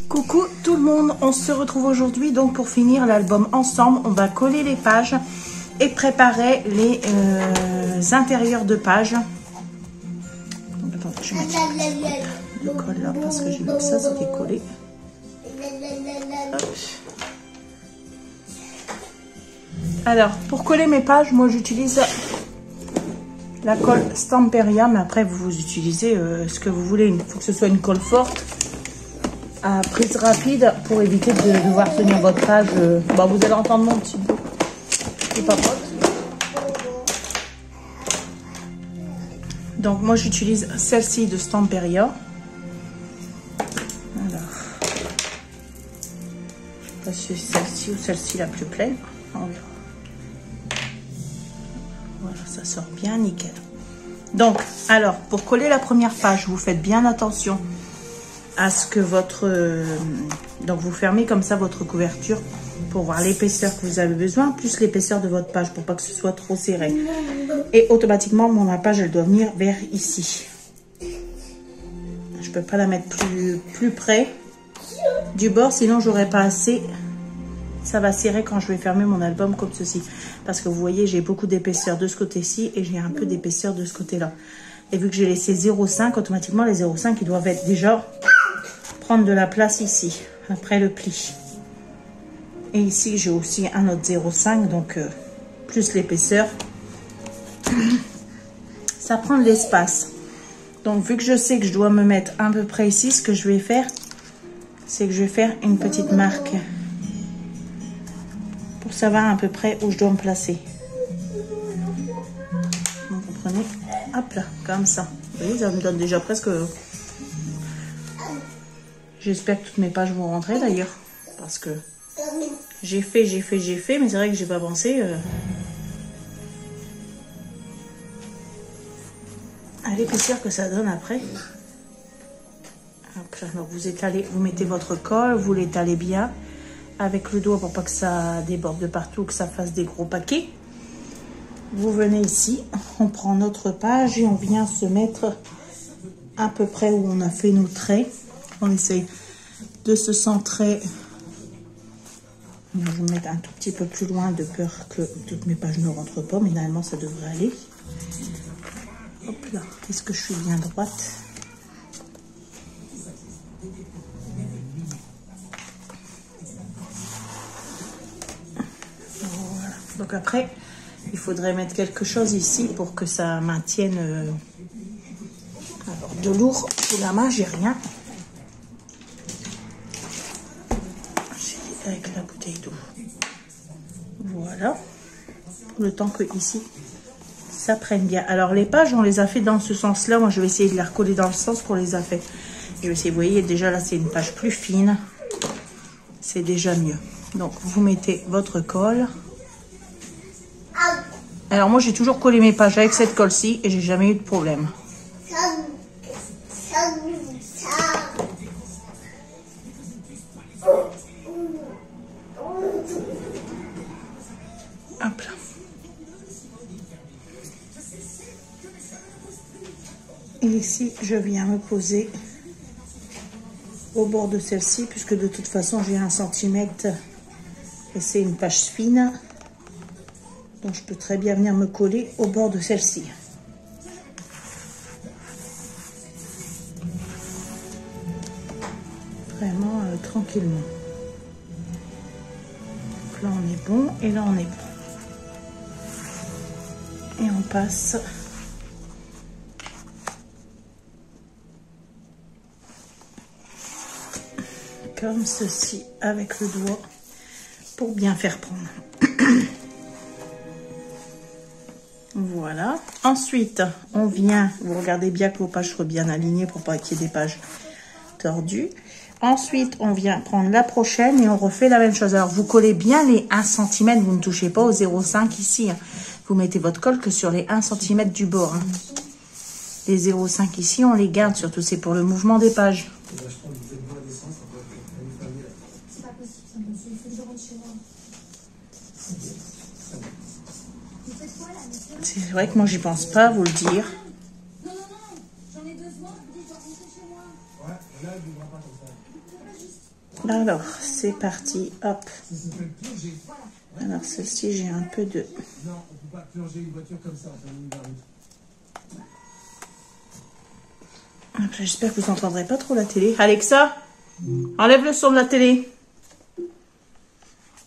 Coucou tout le monde, on se retrouve aujourd'hui donc pour finir l'album ensemble. On va coller les pages et préparer les intérieurs de pages. Attends, je vais mettre le colle là parce que j'ai vu que ça c'était collé. Hop. Alors pour coller mes pages, moi j'utilise la colle Stamperia, mais après vous utilisez ce que vous voulez. Il faut que ce soit une colle forte à prise rapide pour éviter de devoir tenir votre page. Bah, vous allez entendre mon petit bout qui papote. Donc moi j'utilise celle-ci de Stamperia. Alors, je sais pas si c'est celle-ci ou celle-ci la plus pleine. On verra. Voilà, ça sort bien nickel. Donc, alors, pour coller la première page, vous faites bien attention à ce que votre... donc, vous fermez comme ça votre couverture pour voir l'épaisseur que vous avez besoin, plus l'épaisseur de votre page, pour pas que ce soit trop serré. Et automatiquement, ma page, elle doit venir vers ici. Je peux pas la mettre plus près du bord, sinon j'aurai pas assez. Ça va serrer quand je vais fermer mon album comme ceci. Parce que vous voyez, j'ai beaucoup d'épaisseur de ce côté-ci et j'ai un peu d'épaisseur de ce côté-là. Et vu que j'ai laissé 0,5, automatiquement les 0,5 ils doivent être déjà prendre de la place ici, après le pli. Et ici, j'ai aussi un autre 0,5, donc plus l'épaisseur. Ça prend de l'espace. Donc, vu que je sais que je dois me mettre à peu près ici, ce que je vais faire, c'est que je vais faire une petite marque pour savoir à peu près où je dois me placer. Vous comprenez? Hop là, comme ça. Vous voyez, ça me donne déjà presque... J'espère que toutes mes pages vont rentrer d'ailleurs. Parce que j'ai fait, mais c'est vrai que j'ai pas pensé à l'épaisseur que ça donne après. Hop là, donc vous étalez, vous mettez votre colle, vous l'étalez bien avec le doigt pour pas que ça déborde de partout, que ça fasse des gros paquets. Vous venez ici, on prend notre page et on vient se mettre à peu près où on a fait nos traits. On essaye de se centrer. Je vais me mettre un tout petit peu plus loin de peur que toutes mes pages ne rentrent pas, mais normalement ça devrait aller. Hop là, est-ce que je suis bien droite? Voilà. Donc après, il faudrait mettre quelque chose ici pour que ça maintienne. Alors de lourd sous la main, j'ai rien. Avec la bouteille d'eau. Voilà. Le temps que ici, ça prenne bien. Alors les pages, on les a fait dans ce sens-là. Moi, je vais essayer de les recoller dans le sens qu'on les a fait. Je vais essayer, vous voyez, déjà là, c'est une page plus fine. C'est déjà mieux. Donc, vous mettez votre colle. Alors moi, j'ai toujours collé mes pages avec cette colle-ci et j'ai jamais eu de problème. Hop là. Et ici, je viens me poser au bord de celle-ci, puisque de toute façon, j'ai 1 cm et c'est une page fine. Donc, je peux très bien venir me coller au bord de celle-ci. Vraiment tranquillement. Donc là, on est bon et là, on est bon. Et on passe comme ceci avec le doigt pour bien faire prendre. Voilà. Ensuite, on vient, vous regardez bien que vos pages soient bien alignées pour pas qu'il y ait des pages tordues. Ensuite, on vient prendre la prochaine et on refait la même chose. Alors, vous collez bien les 1 cm, vous ne touchez pas aux 0,5 ici. Vous mettez votre colle que sur les 1 cm du bord. Les 0,5 ici, on les garde, surtout c'est pour le mouvement des pages. C'est vrai que moi, j'y pense pas à vous le dire. Alors, c'est parti. Hop. Alors, celle-ci, j'ai un peu de... Non, on peut pas purger une voiture comme ça. J'espère que vous n'entendrez pas trop la télé. Alexa, enlève le son de la télé.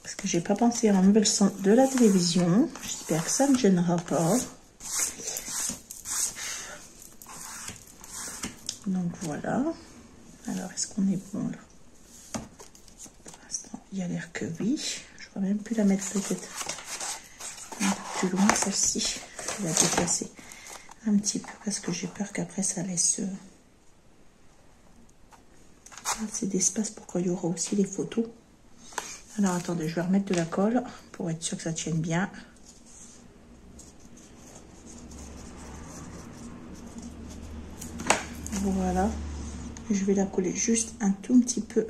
Parce que j'ai pas pensé à enlever le son de la télévision. J'espère que ça ne gênera pas. Donc voilà. Alors, est-ce qu'on est bon là? Pour l'instant, il y a l'air que oui. Je ne vais même plus la mettre peut-être un peu plus loin, celle-ci. Je vais la déplacer un petit peu parce que j'ai peur qu'après ça laisse assez d'espace pour qu'il y aura aussi les photos. Alors attendez, je vais remettre de la colle pour être sûr que ça tienne bien. Voilà. Je vais la coller juste un tout petit peu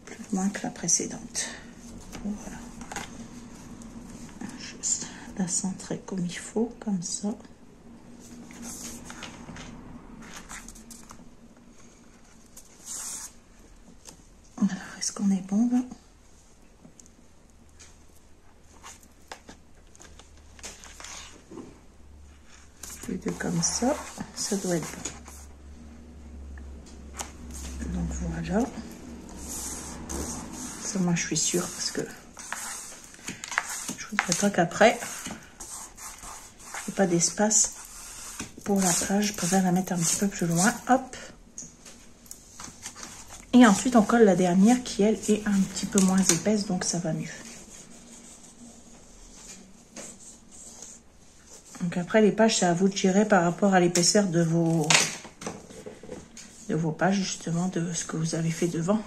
plus loin que la précédente. Voilà. Juste la centrer comme il faut, comme ça. Alors, est-ce qu'on est bon là? Les deux comme ça, ça doit être bon. Donc voilà. Ça, moi, je suis sûre parce que je voudrais pas qu'après, il n'y ait pas d'espace pour la page. Je préfère la mettre un petit peu plus loin. Hop. Et ensuite, on colle la dernière qui, elle, est un petit peu moins épaisse, donc ça va mieux. Donc après, les pages, c'est à vous de gérer par rapport à l'épaisseur de vos pages, justement, de ce que vous avez fait devant.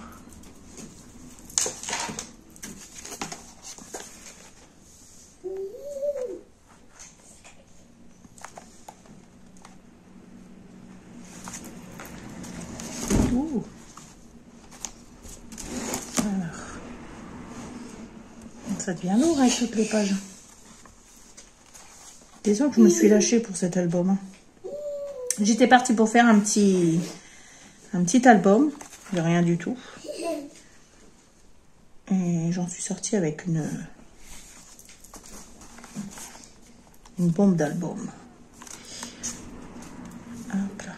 Ouh. Alors. Donc ça devient lourd avec toutes les pages. Désolé que je me suis lâchée pour cet album. J'étais partie pour faire un petit album, de rien du tout. Et j'en suis sortie avec une bombe d'album. Hop là.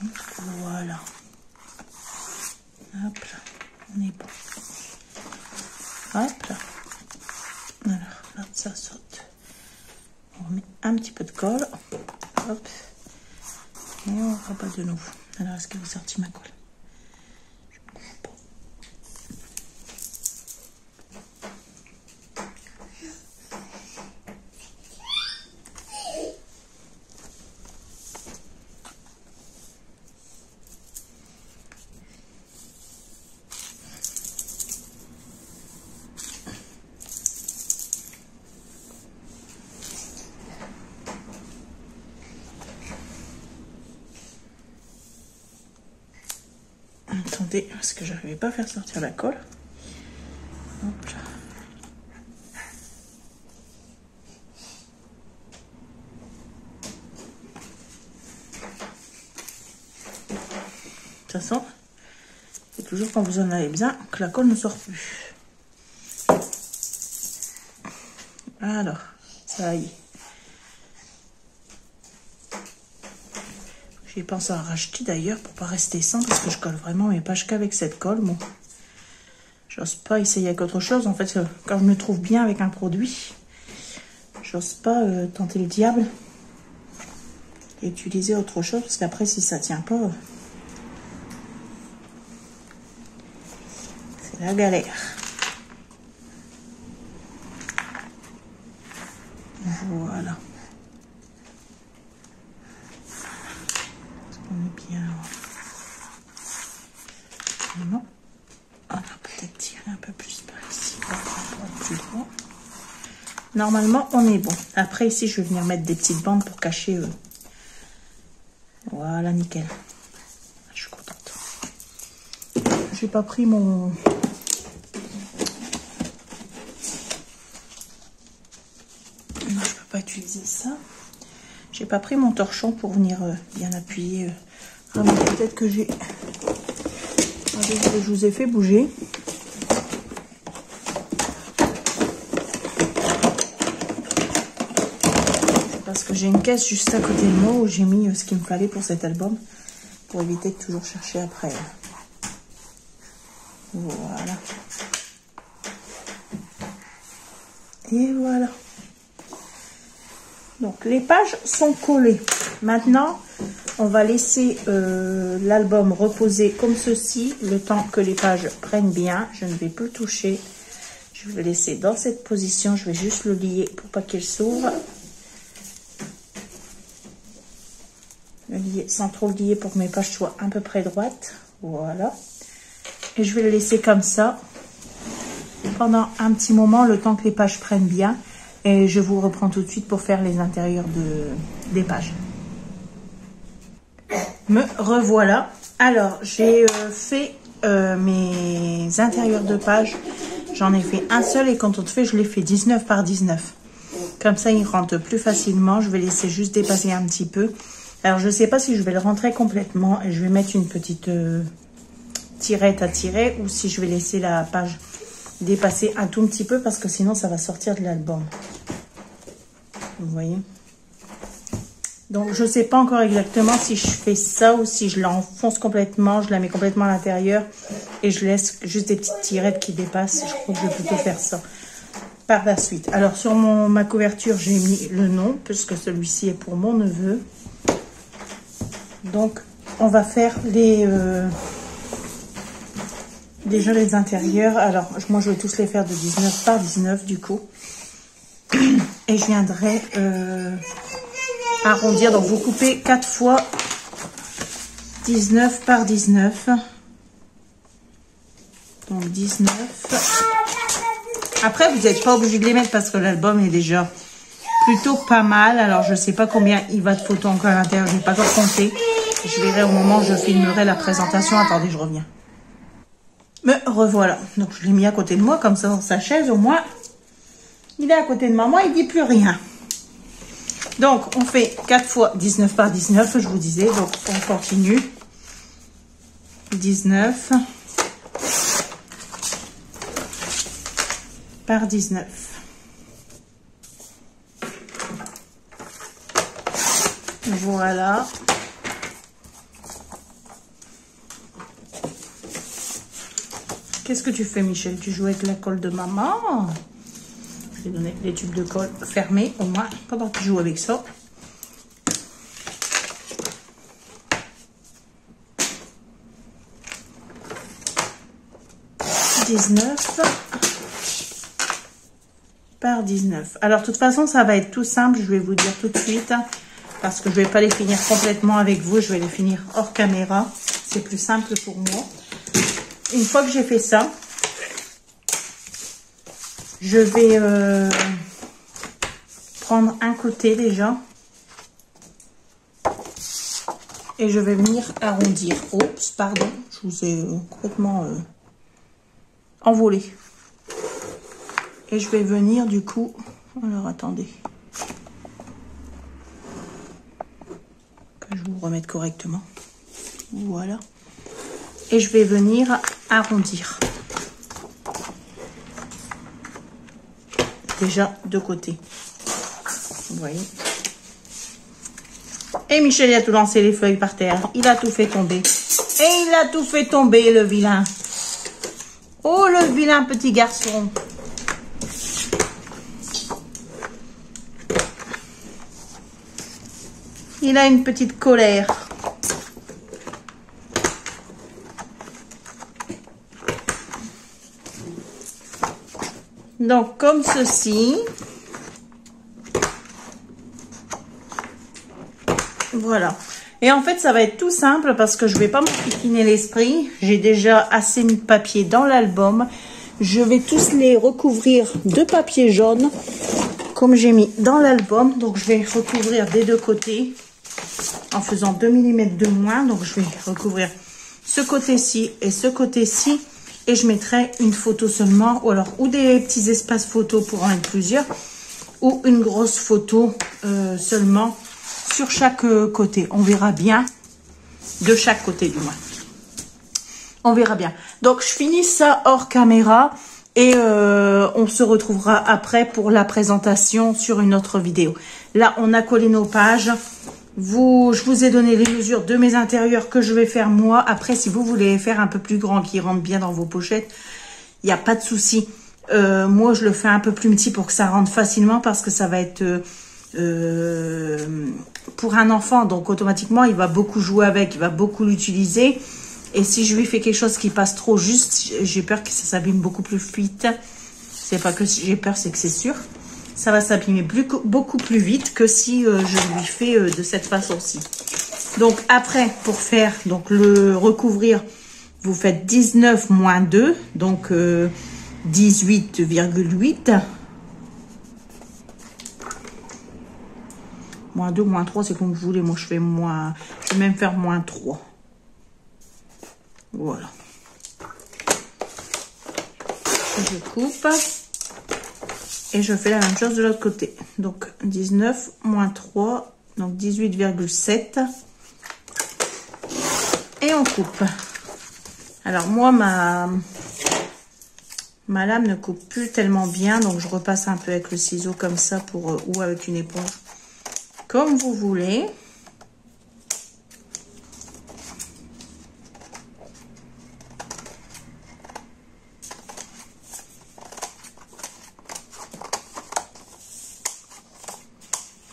Donc voilà. Hop là. On est bon. Hop là. Alors là, ça saute. On remet un petit peu de colle. Hop. Et on rabat de nouveau. Alors, est-ce qu'elle est sortie ma colle? Je ne comprends pas. Attendez, parce que j'arrivais pas à faire sortir la colle. Hop là. De toute façon, c'est toujours quand vous en avez besoin que la colle ne sort plus. Alors, ça y est. J'ai pensé à racheter d'ailleurs pour pas rester sans, parce que je colle vraiment mes pages qu'avec cette colle. Bon, j'ose pas essayer avec autre chose. En fait, quand je me trouve bien avec un produit, j'ose pas tenter le diable et utiliser autre chose, parce qu'après, si ça tient pas, c'est la galère. Voilà. On est bien. Non. On va peut-être tirer un peu plus par ici. Plus droit. Normalement, on est bon. Après, ici, je vais venir mettre des petites bandes pour cacher. Voilà, nickel. Je suis contente. J'ai pas pris mon... Non, je peux pas utiliser ça. J'ai pas pris mon torchon pour venir bien appuyer. Ah, mais peut-être que j'ai... Ah, désolé, je vous ai fait bouger. Parce que j'ai une caisse juste à côté de moi où j'ai mis ce qu'il me fallait pour cet album. Pour éviter de toujours chercher après. Voilà. Et voilà. Donc les pages sont collées. Maintenant, on va laisser l'album reposer comme ceci, le temps que les pages prennent bien. Je ne vais plus toucher. Je vais le laisser dans cette position. Je vais juste le lier pour pas qu'il s'ouvre. Le lier sans trop le lier pour que mes pages soient à peu près droites. Voilà. Et je vais le laisser comme ça pendant un petit moment, le temps que les pages prennent bien. Et je vous reprends tout de suite pour faire les intérieurs des pages. Me revoilà. Alors, j'ai fait mes intérieurs de pages. J'en ai fait un seul et quand on te fait, je l'ai fait 19 par 19. Comme ça, il rentre plus facilement. Je vais laisser juste dépasser un petit peu. Alors, je ne sais pas si je vais le rentrer complètement et je vais mettre une petite tirette à tirer ou si je vais laisser la page dépasser un tout petit peu parce que sinon, ça va sortir de l'album. Vous voyez? Donc, je ne sais pas encore exactement si je fais ça ou si je l'enfonce complètement, je la mets complètement à l'intérieur et je laisse juste des petites tirettes qui dépassent. Je crois que je vais plutôt faire ça par la suite. Alors, sur ma couverture, j'ai mis le nom puisque celui-ci est pour mon neveu. Donc, on va faire déjà les intérieurs. Alors, moi, je vais tous les faire de 19 par 19 du coup. Et je viendrai arrondir. Donc, vous coupez 4 fois 19 par 19. Donc, 19. Après, vous n'êtes pas obligé de les mettre parce que l'album est déjà plutôt pas mal. Alors, je ne sais pas combien il va de photos encore à l'intérieur. Je n'ai pas encore compté. Je verrai au moment où je filmerai la présentation. Attendez, je reviens. Me revoilà. Donc, je l'ai mis à côté de moi, comme ça, dans sa chaise. Au moins, il est à côté de maman. Il ne dit plus rien. Donc, on fait 4 fois 19 par 19, je vous disais. Donc, on continue. 19 par 19. Voilà. Qu'est-ce que tu fais, Michel? Tu joues avec la colle de maman? Je vais donner les tubes de colle fermés, au moins, pendant que tu joues avec ça. « 19 par 19. » Alors, de toute façon, ça va être tout simple. Je vais vous dire tout de suite. Parce que je ne vais pas les finir complètement avec vous. Je vais les finir hors caméra. C'est plus simple pour moi. Une fois que j'ai fait ça, je vais prendre un côté déjà. Et je vais venir arrondir. Oups, pardon. Je vous ai complètement envolé. Et je vais venir du coup... Alors, attendez. Que je vous remette correctement. Voilà. Et je vais venir arrondir. Déjà de côté. Vous voyez. Et Michel, il a tout lancé les feuilles par terre. Il a tout fait tomber. Et il a tout fait tomber, le vilain. Oh, le vilain petit garçon. Il a une petite colère. Donc, comme ceci. Voilà. Et en fait, ça va être tout simple parce que je ne vais pas m'enquiquiner l'esprit. J'ai déjà assez mis de papier dans l'album. Je vais tous les recouvrir de papier jaune, comme j'ai mis dans l'album. Donc, je vais recouvrir des deux côtés en faisant 2 mm de moins. Donc, je vais recouvrir ce côté-ci et ce côté-ci. Et je mettrai une photo seulement, ou des petits espaces photos pour en mettre plusieurs, ou une grosse photo seulement sur chaque côté. On verra bien, de chaque côté du moins. On verra bien. Donc, je finis ça hors caméra et on se retrouvera après pour la présentation sur une autre vidéo. Là, on a collé nos pages. Je vous ai donné les mesures de mes intérieurs que je vais faire moi. Après, si vous voulez faire un peu plus grand, qui rentre bien dans vos pochettes, il n'y a pas de souci. Moi, je le fais un peu plus petit pour que ça rentre facilement parce que ça va être pour un enfant. Donc, automatiquement, il va beaucoup jouer avec, il va beaucoup l'utiliser. Et si je lui fais quelque chose qui passe trop juste, j'ai peur que ça s'abîme beaucoup plus vite. C'est pas que j'ai peur, c'est que c'est sûr. Ça va s'abîmer beaucoup plus vite que si je lui fais de cette façon-ci. Donc après, pour faire donc le recouvrir, vous faites 19 moins 2, donc 18,8. Moins 2, moins 3, c'est comme vous voulez. Moi, je fais moins... Je vais même faire moins 3. Voilà. Je coupe. Et je fais la même chose de l'autre côté. Donc, 19 moins 3. Donc, 18,7. Et on coupe. Alors, moi, ma lame ne coupe plus tellement bien. Donc, je repasse un peu avec le ciseau comme ça ou avec une éponge. Comme vous voulez.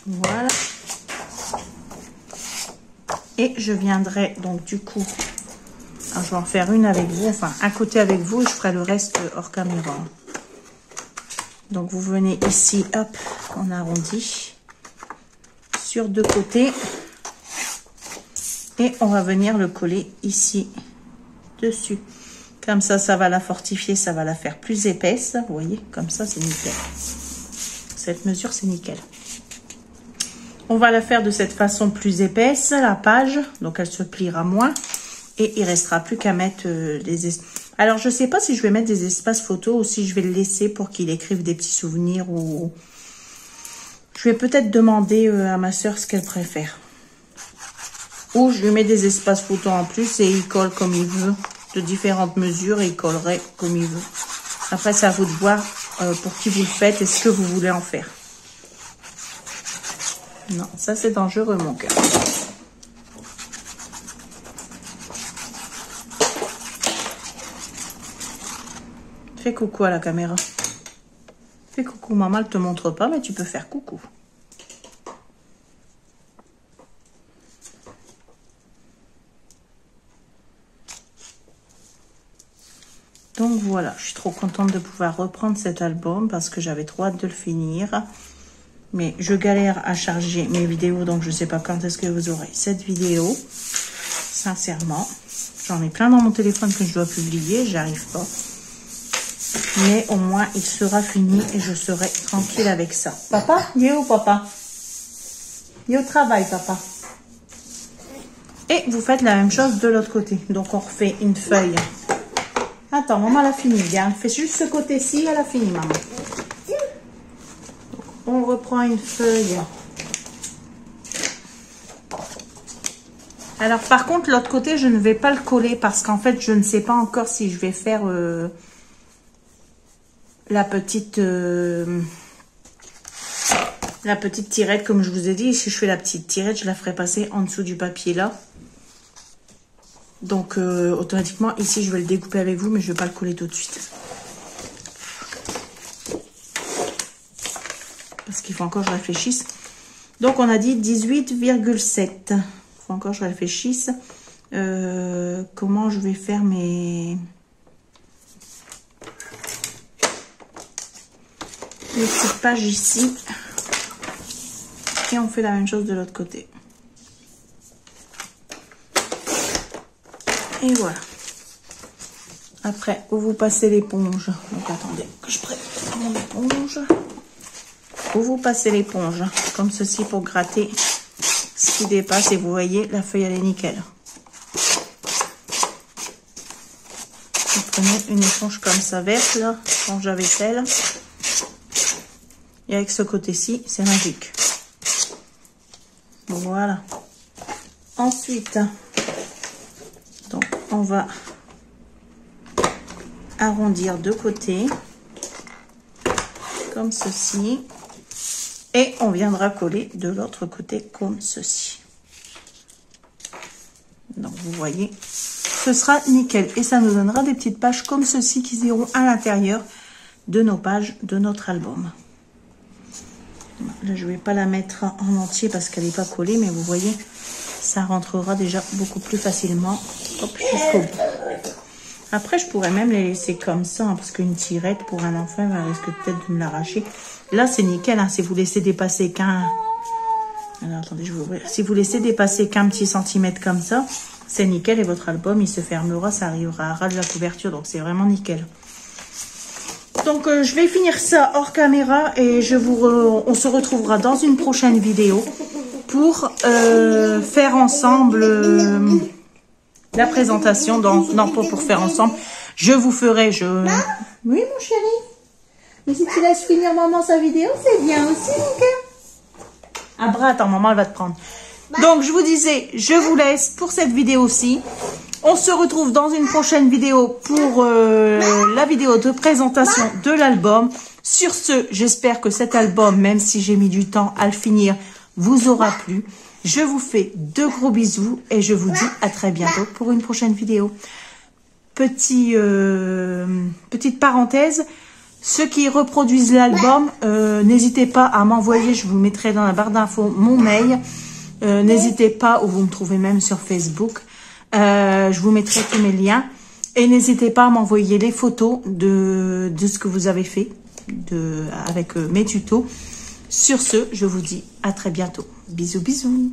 Voilà. Et je viendrai donc du coup, alors je vais en faire une avec vous, enfin un côté avec vous, et je ferai le reste hors caméra. Donc vous venez ici, hop, on arrondit sur deux côtés et on va venir le coller ici dessus. Comme ça, ça va la fortifier, ça va la faire plus épaisse. Vous voyez, comme ça, c'est nickel. Cette mesure, c'est nickel. On va la faire de cette façon plus épaisse, la page. Donc, elle se pliera moins. Et il restera plus qu'à mettre les... Alors, je ne sais pas si je vais mettre des espaces photos ou si je vais le laisser pour qu'il écrive des petits souvenirs. Ou je vais peut-être demander à ma soeur ce qu'elle préfère. Ou je lui mets des espaces photos en plus et il colle comme il veut. De différentes mesures et il collerait comme il veut. Après, c'est à vous de voir pour qui vous le faites et ce que vous voulez en faire. Non, ça c'est dangereux mon cœur. Fais coucou à la caméra. Fais coucou, maman, elle te montre pas, mais tu peux faire coucou. Donc voilà, je suis trop contente de pouvoir reprendre cet album parce que j'avais trop hâte de le finir. Mais je galère à charger mes vidéos, donc je ne sais pas quand est-ce que vous aurez cette vidéo. Sincèrement, j'en ai plein dans mon téléphone que je dois publier, j'arrive pas. Mais au moins, il sera fini et je serai tranquille avec ça. Papa, il est où papa? Il est au travail, papa. Et vous faites la même chose de l'autre côté. Donc, on refait une feuille. Attends, maman, elle a fini. Regarde, fais juste ce côté-ci, elle a fini, maman. On reprend une feuille. Alors, par contre, l'autre côté, je ne vais pas le coller parce qu'en fait, je ne sais pas encore si je vais faire la petite tirette, comme je vous ai dit. Si je fais la petite tirette, je la ferai passer en dessous du papier là. Donc, automatiquement, ici, je vais le découper avec vous, mais je ne vais pas le coller tout de suite. Parce qu'il faut encore que je réfléchisse. Donc, on a dit 18,7. Il faut encore que je réfléchisse. Comment je vais faire mes petites pages ici. Et on fait la même chose de l'autre côté. Et voilà. Après, vous passez l'éponge. Donc, attendez que je prépare mon éponge. Vous passez l'éponge comme ceci pour gratter ce qui dépasse et vous voyez la feuille elle est nickel. Vous prenez une éponge comme ça verte là, éponge à vaisselle et avec ce côté-ci c'est magique. Voilà. Ensuite, donc on va arrondir de côté comme ceci et on viendra coller de l'autre côté comme ceci. Donc vous voyez, ce sera nickel et ça nous donnera des petites pages comme ceci qui iront à l'intérieur de nos pages de notre album. Là je vais pas la mettre en entier parce qu'elle n'est pas collée, mais vous voyez, ça rentrera déjà beaucoup plus facilement. Hop, jusqu'au bout. Après, je pourrais même les laisser comme ça, hein, parce qu'une tirette pour un enfant, elle risque peut-être de me l'arracher. Là, c'est nickel, hein, si vous laissez dépasser qu'un... Alors, attendez, je vais ouvrir. Si vous laissez dépasser qu'un petit centimètre comme ça, c'est nickel et votre album, il se fermera, ça arrivera à ras de la couverture, donc c'est vraiment nickel. Donc, je vais finir ça hors caméra et on se retrouvera dans une prochaine vidéo pour faire ensemble... la présentation, non pas pour faire ensemble, je vous ferai, Oui mon chéri, mais si tu laisses finir maman sa vidéo, c'est bien aussi mon cœur. Ah bras, attends, maman elle va te prendre. Donc je vous disais, je vous laisse pour cette vidéo-ci. On se retrouve dans une prochaine vidéo pour la vidéo de présentation de l'album. Sur ce, j'espère que cet album, même si j'ai mis du temps à le finir, vous aura plu. Je vous fais de gros bisous et je vous dis à très bientôt pour une prochaine vidéo. Petite parenthèse, ceux qui reproduisent l'album, n'hésitez pas à m'envoyer, je vous mettrai dans la barre d'infos mon mail. N'hésitez pas, ou vous me trouvez même sur Facebook, je vous mettrai tous mes liens. Et n'hésitez pas à m'envoyer les photos de ce que vous avez fait avec mes tutos. Sur ce, je vous dis à très bientôt. Bisous, bisous.